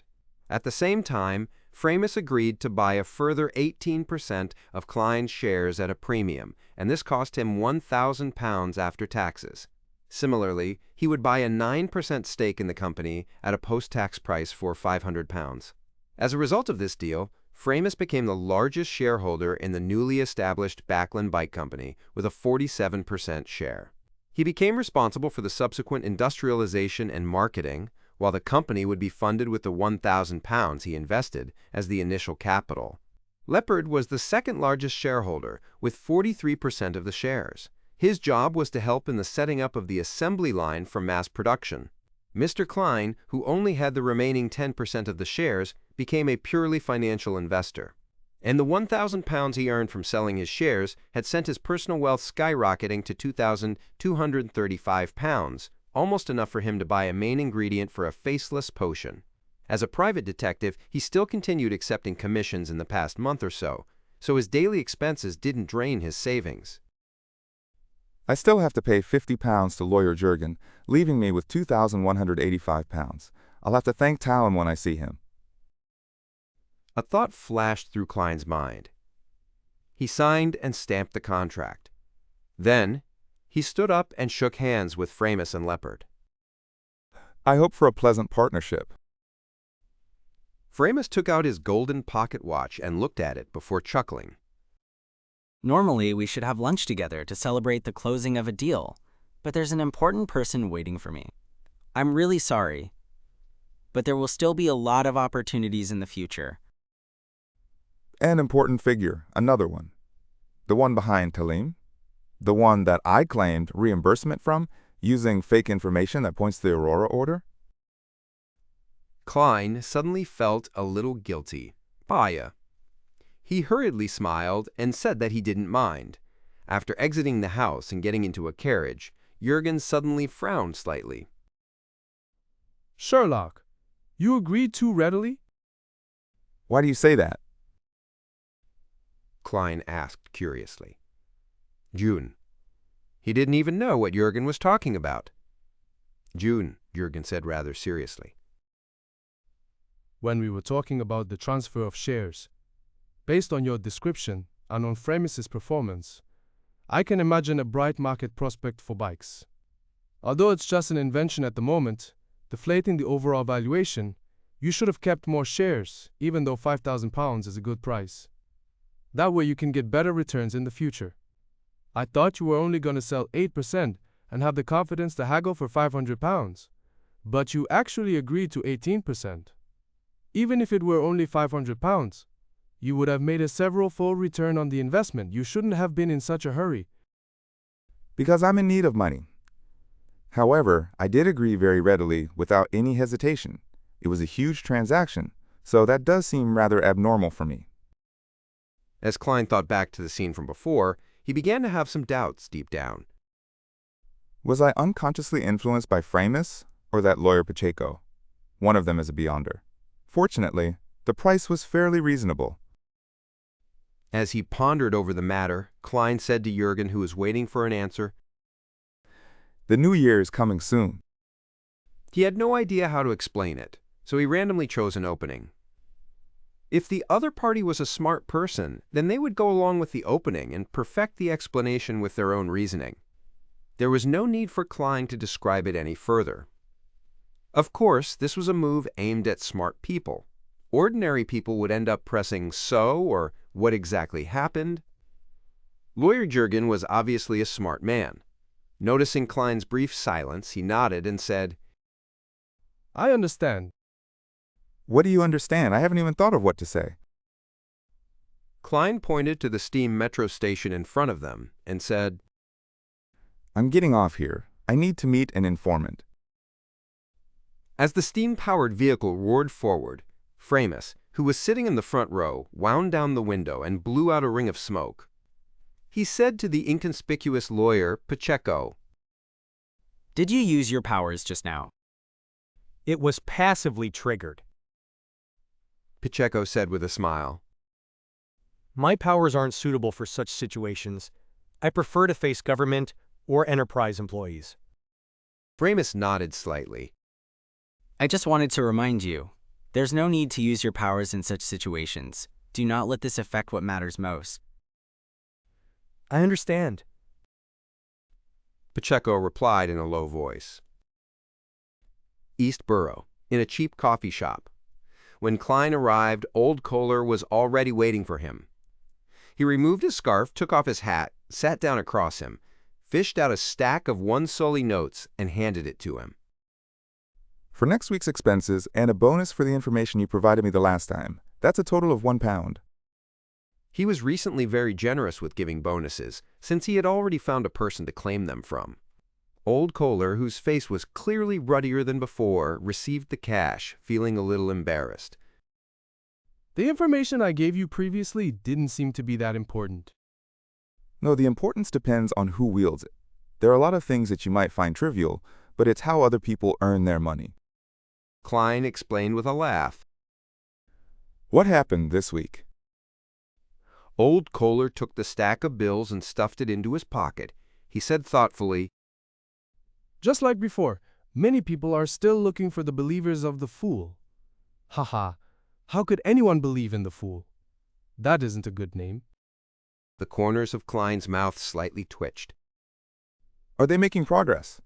At the same time, Framis agreed to buy a further 18% of Klein's shares at a premium, and this cost him £1,000 after taxes. Similarly, he would buy a 9% stake in the company at a post-tax price for £500. As a result of this deal, Framis became the largest shareholder in the newly established Backlund Bike Company with a 47% share. He became responsible for the subsequent industrialization and marketing, while the company would be funded with the £1,000 he invested as the initial capital. Leopard was the second largest shareholder, with 43% of the shares. His job was to help in the setting up of the assembly line for mass production. Mr. Klein, who only had the remaining 10% of the shares, became a purely financial investor. And the £1,000 he earned from selling his shares had sent his personal wealth skyrocketing to £2,235, almost enough for him to buy a main ingredient for a faceless potion. As a private detective, he still continued accepting commissions in the past month or so his daily expenses didn't drain his savings. I still have to pay £50 to lawyer Jürgen, leaving me with £2,185. I'll have to thank Talon when I see him. A thought flashed through Klein's mind. He signed and stamped the contract. Then, he stood up and shook hands with Framis and Leopard. I hope for a pleasant partnership. Framis took out his golden pocket watch and looked at it before chuckling. Normally, we should have lunch together to celebrate the closing of a deal, but there's an important person waiting for me. I'm really sorry, but there will still be a lot of opportunities in the future. An important figure, another one. The one behind Talim? The one that I claimed reimbursement from, using fake information that points to the Aurora order? Klein suddenly felt a little guilty. Baya. He hurriedly smiled and said that he didn't mind. After exiting the house and getting into a carriage, Jürgen suddenly frowned slightly. Sherlock, you agreed too readily? Why do you say that? Klein asked curiously. June. He didn't even know what Jürgen was talking about. June, Jürgen said rather seriously. When we were talking about the transfer of shares, based on your description and on Framis's performance, I can imagine a bright market prospect for bikes. Although it's just an invention at the moment, deflating the overall valuation, you should have kept more shares, even though £5,000 is a good price. That way you can get better returns in the future. I thought you were only going to sell 8% and have the confidence to haggle for £500, but you actually agreed to 18%. Even if it were only £500, you would have made a several-fold return on the investment. You shouldn't have been in such a hurry. Because I'm in need of money. However, I did agree very readily, without any hesitation. It was a huge transaction, so that does seem rather abnormal for me. As Klein thought back to the scene from before, he began to have some doubts deep down. Was I unconsciously influenced by Framis or that lawyer Pacheco? One of them is a beyonder. Fortunately, the price was fairly reasonable. As he pondered over the matter, Klein said to Jurgen, who was waiting for an answer, The new year is coming soon. He had no idea how to explain it, so he randomly chose an opening. If the other party was a smart person, then they would go along with the opening and perfect the explanation with their own reasoning. There was no need for Klein to describe it any further. Of course, this was a move aimed at smart people. Ordinary people would end up pressing "so" or "what exactly happened?" Lawyer Jurgen was obviously a smart man. Noticing Klein's brief silence, he nodded and said, I understand. What do you understand? I haven't even thought of what to say. Klein pointed to the steam metro station in front of them and said, I'm getting off here. I need to meet an informant. As the steam-powered vehicle roared forward, Framis, who was sitting in the front row, wound down the window and blew out a ring of smoke. He said to the inconspicuous lawyer, Pacheco, Did you use your powers just now? It was passively triggered. Pacheco said with a smile. My powers aren't suitable for such situations. I prefer to face government or enterprise employees. Framis nodded slightly. I just wanted to remind you, there's no need to use your powers in such situations. Do not let this affect what matters most. I understand. Pacheco replied in a low voice. East Borough, in a cheap coffee shop. When Klein arrived, old Kohler was already waiting for him. He removed his scarf, took off his hat, sat down across him, fished out a stack of one-solly notes, and handed it to him. For next week's expenses and a bonus for the information you provided me the last time, that's a total of £1. He was recently very generous with giving bonuses, since he had already found a person to claim them from. Old Kohler, whose face was clearly ruddier than before, received the cash, feeling a little embarrassed. The information I gave you previously didn't seem to be that important. No, the importance depends on who wields it. There are a lot of things that you might find trivial, but it's how other people earn their money. Klein explained with a laugh. What happened this week? Old Kohler took the stack of bills and stuffed it into his pocket. He said thoughtfully, Just like before, many people are still looking for the believers of the fool. Haha, how could anyone believe in the fool? That isn't a good name. The corners of Klein's mouth slightly twitched. Are they making progress?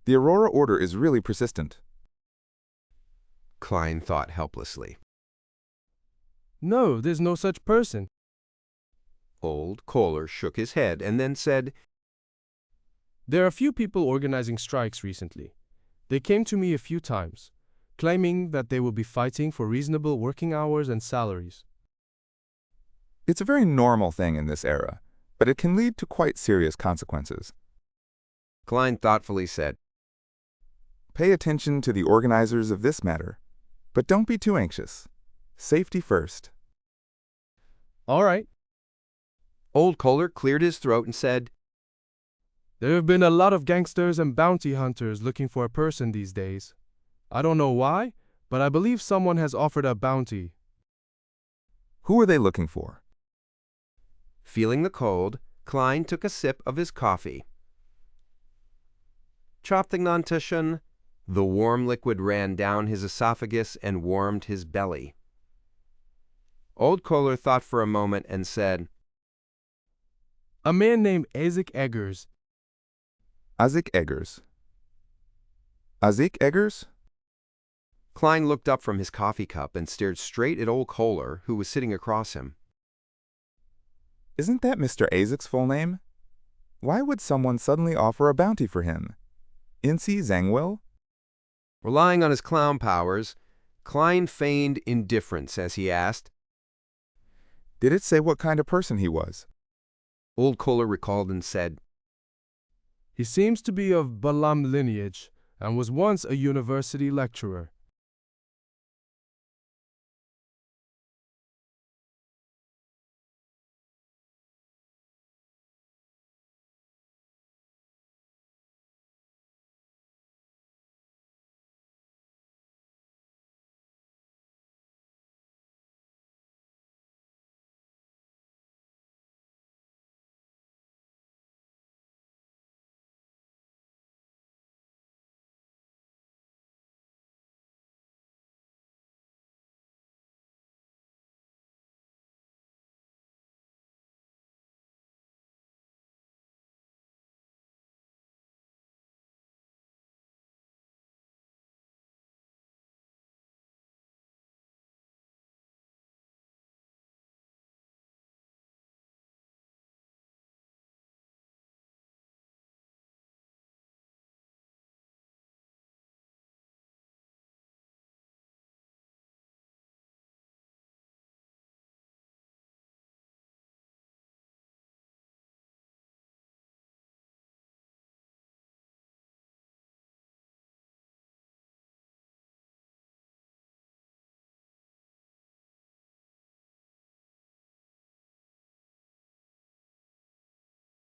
The Aurora Order is really persistent. Klein thought helplessly. No, there's no such person. Old Kohler shook his head and then said, There are a few people organizing strikes recently. They came to me a few times, claiming that they will be fighting for reasonable working hours and salaries. It's a very normal thing in this era, but it can lead to quite serious consequences. Klein thoughtfully said, Pay attention to the organizers of this matter, but don't be too anxious. Safety first. All right. Old Kohler cleared his throat and said, There have been a lot of gangsters and bounty hunters looking for a person these days. I don't know why, but I believe someone has offered a bounty. Who are they looking for? Feeling the cold, Klein took a sip of his coffee. Chopthignantischen, the warm liquid ran down his esophagus and warmed his belly. Old Kohler thought for a moment and said, A man named Isaac Eggers. Isaac Eggers. Isaac Eggers? Klein looked up from his coffee cup and stared straight at old Kohler, who was sitting across him. Isn't that Mr. Isaac's full name? Why would someone suddenly offer a bounty for him? Incy Zangwill? Relying on his clown powers, Klein feigned indifference as he asked, Did it say what kind of person he was? Old Kohler recalled and said, He seems to be of Balaam lineage and was once a university lecturer.